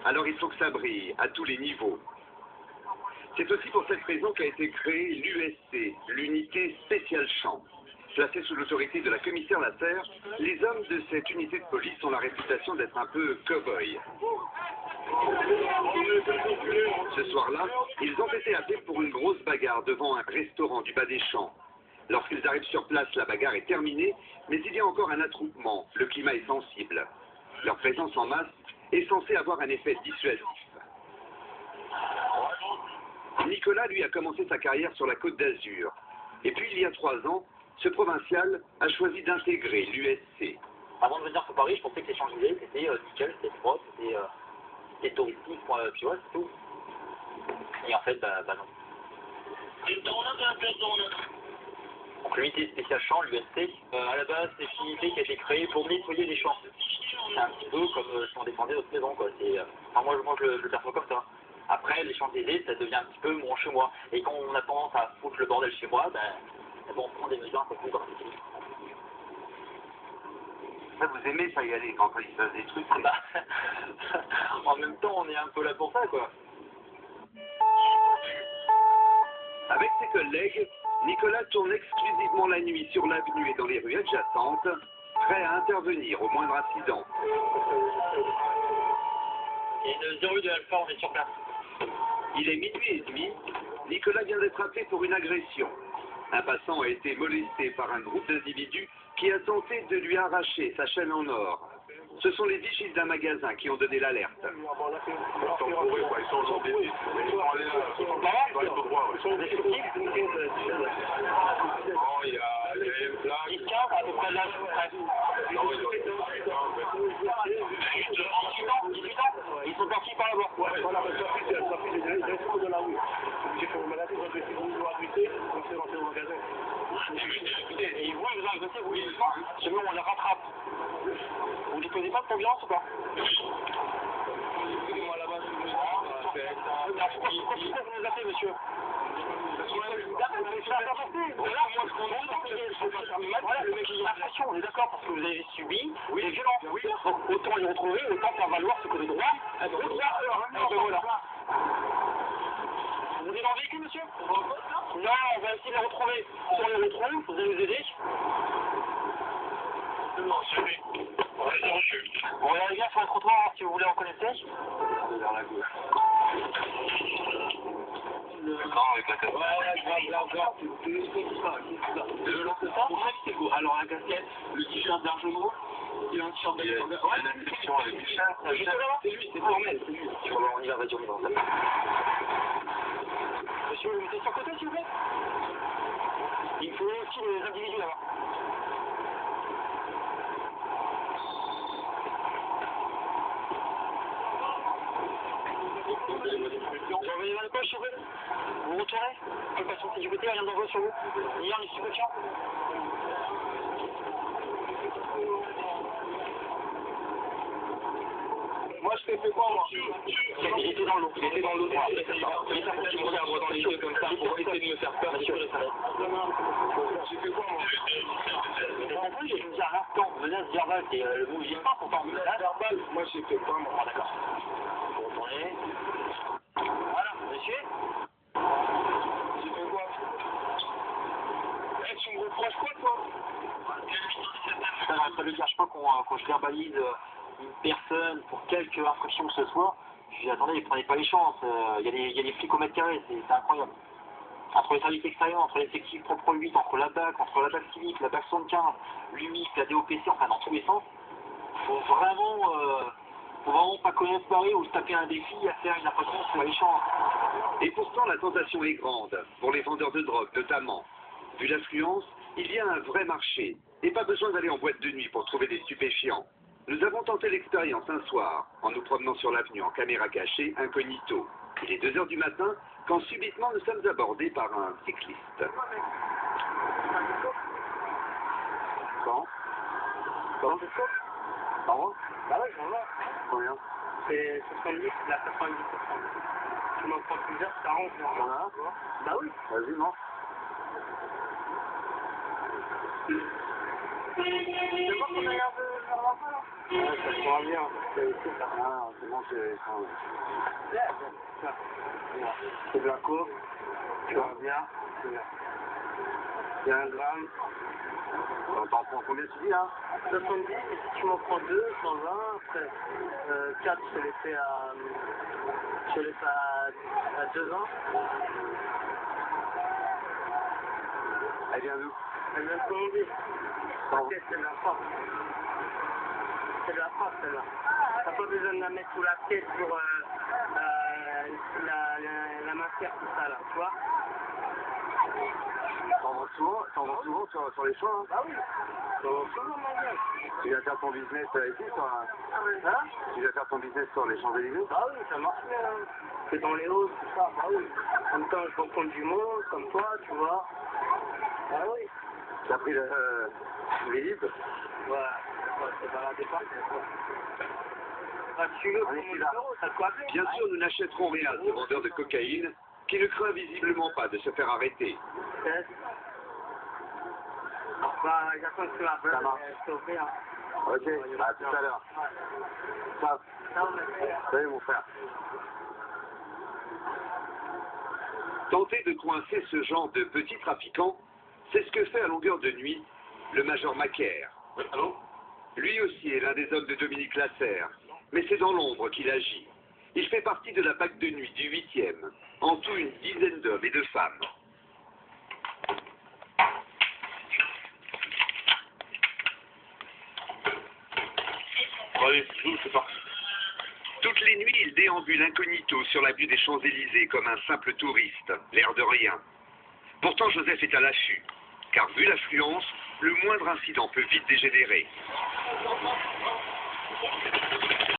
Alors il faut que ça brille, à tous les niveaux. C'est aussi pour cette raison qu'a été créée l'USC, l'unité spéciale champ. Placée sous l'autorité de la commissaire Lasserre, les hommes de cette unité de police ont la réputation d'être un peu cow-boys. Ce soir-là, ils ont été appelés pour une grosse bagarre devant un restaurant du bas des champs. Lorsqu'ils arrivent sur place, la bagarre est terminée, mais il y a encore un attroupement, le climat est sensible. Leur présence en masse est censée avoir un effet dissuasif. Nicolas, lui, a commencé sa carrière sur la Côte d'Azur. Et puis, il y a 3 ans, ce provincial a choisi d'intégrer l'USC. Avant de venir sur Paris, je pensais que les Champs-Élysées, c'était nickel, c'était propre, c'était touristique, puis ouais, c'est tout. Et en fait, bah non. Donc l'unité spéciale champ, l'USC, à la base, c'est une unité qui a été créée pour nettoyer les champs. C'est un petit peu comme si on défendait notre maison, quoi. Enfin, moi je le perçois comme ça. Après, les Champs-Élysées, ça devient un petit peu mon chez moi. Et quand on a tendance à foutre le bordel chez moi, bon, on prend des mesures un peu plus drastiques. Ça, vous aimez ça y aller quand il se passe des trucs. En même temps, on est un peu là pour ça, quoi. Avec ses collègues, Nicolas tourne exclusivement la nuit sur l'avenue et dans les rues adjacentes, prêt à intervenir au moindre incident. Et le 08 de Alpha, on est sur place. Il est minuit et demi. Nicolas vient d'être appelé pour une agression. Un passant a été molesté par un groupe d'individus qui a tenté de lui arracher sa chaîne en or. Ce sont les vigiles d'un magasin qui ont donné l'alerte. Ils sont partis par là-bas. Et vous, vous agressez, vous, sinon on les rattrape. Vous ne connaissez pas de violence ou pas? Pourquoi vous nous appelez, monsieur? Voilà, le mec, il a l'impression, on est d'accord, parce que vous avez subi des violences. Donc autant les retrouver, autant faire valoir ce que le droit a de voilà. Vous êtes dans le véhicule, monsieur? Non, on va essayer de les retrouver. Si on les retrouve, vous allez nous aider? Non, c'est lui. On va bien sur le trottoir, si vous voulez en connaître. Vers la gauche. D'accord, avec la casquette. Le lanceur, c'est beau. Alors, la casquette, le t-shirt d'Argenot, il a un t-shirt d'Alexandre. Ouais, une inscription avec Michel. C'est lui, c'est formel, c'est lui. On y va, vas-y, on y va. Monsieur, vous mettez sur côté, s'il vous plaît? Il faut aussi les individus là-bas. Vous envoyez dans les poches, s'il vous plaît? Vous retirez? Occupation de sécurité, rien d'envoi sur vous? Hier, les stupéfiants? Moi, je t'ai fait quoi, moi? Il était dans l'eau. Il était dans l'eau. Mais ça, faut qu'il me regarde dans les yeux comme ça pour essayer de me faire peur. Monsieur, j'ai fait quoi, moi? Je vous dis à l'instant, menace verbale, c'est le mot que j'ai pas pourtant. Menace verbale, moi, j'ai fait quoi, moi? D'accord. Vous retournez. Voilà, monsieur. J'ai fait quoi? Tu me reproches quoi, toi? Ça ne cache pas quand je verbalise une personne pour quelque infraction que ce soit, je dis attendez, prenez pas les chances, il y a des flics au mètre carré, c'est incroyable. Entre les services extérieurs, entre les effectifs propres 8, entre la BAC civique, la BAC 75, l'UMIC, la DOPC, enfin dans tous les sens, faut vraiment pas connaître Paris ou se taper un défi à faire une infraction sur les chances. Et pourtant, la tentation est grande, pour les vendeurs de drogue notamment. Vu l'affluence, il y a un vrai marché, et pas besoin d'aller en boîte de nuit pour trouver des stupéfiants. Nous avons tenté l'expérience un soir, en nous promenant sur l'avenue en caméra cachée, incognito. Il est 2 h du matin, quand subitement nous sommes abordés par un cycliste. Quand? Pardon? Bah ouais, je m'en vais. Combien? C'est 70, la 90%. Tu m'en prends plusieurs, ça arrange. Voilà. Bah oui. Vas-y, non. C'est bon qu'on a l'air de faire l'enfant, là? Ouais, ça sera bien. Ah, c'est bon, C'est de la coke, tu vois bien. Il y a un gramme. T'en prends combien tu dis là? 70, et si tu m'en prends 2, 120, après 4, je te les fais à 2 ans. Elle vient d'où? Elle vient de Colombie. T'inquiète, c'est de la frappe. C'est de la frappe, celle-là. T'as pas besoin de la mettre sous la tête pour la matière, tout ça, là, tu vois. T'en vends souvent sur les champs, hein? Bah oui. T'en vends souvent, mon gars. Tu viens faire ton business ici, toi? Hein? Tu viens faire ton business sur les Champs-Élysées? Bah oui, ça marche bien. C'est dans les hausses, tout ça, bah oui. En même temps, je rencontre du monde, comme toi, tu vois. Bah oui. T'as pris le Vélib? Ouais, c'est baladé partout, quoi. Bah, tu veux pour mon numéro, t'as quoi appeler? Bien sûr, nous n'achèterons rien à ce vendeur de cocaïne qui ne craint visiblement pas de se faire arrêter. Bah, j'attends que tu m'appelles, Ça marche. je t'offre, hein. Ok, à tout à l'heure. Ciao. Ciao, merci. Salut mon frère. Tenter de coincer ce genre de petits trafiquants, c'est ce que fait à longueur de nuit le major Macaire. Oui, allô? Lui aussi est l'un des hommes de Dominique Lasserre, mais c'est dans l'ombre qu'il agit. Il fait partie de la PAC de nuit du 8e, en tout une dizaine d'hommes et de femmes. Allez, c'est parti. Toutes les nuits, il déambule incognito sur l'avenue des Champs-Élysées comme un simple touriste, l'air de rien. Pourtant, Joseph est à l'affût, car vu l'affluence, le moindre incident peut vite dégénérer.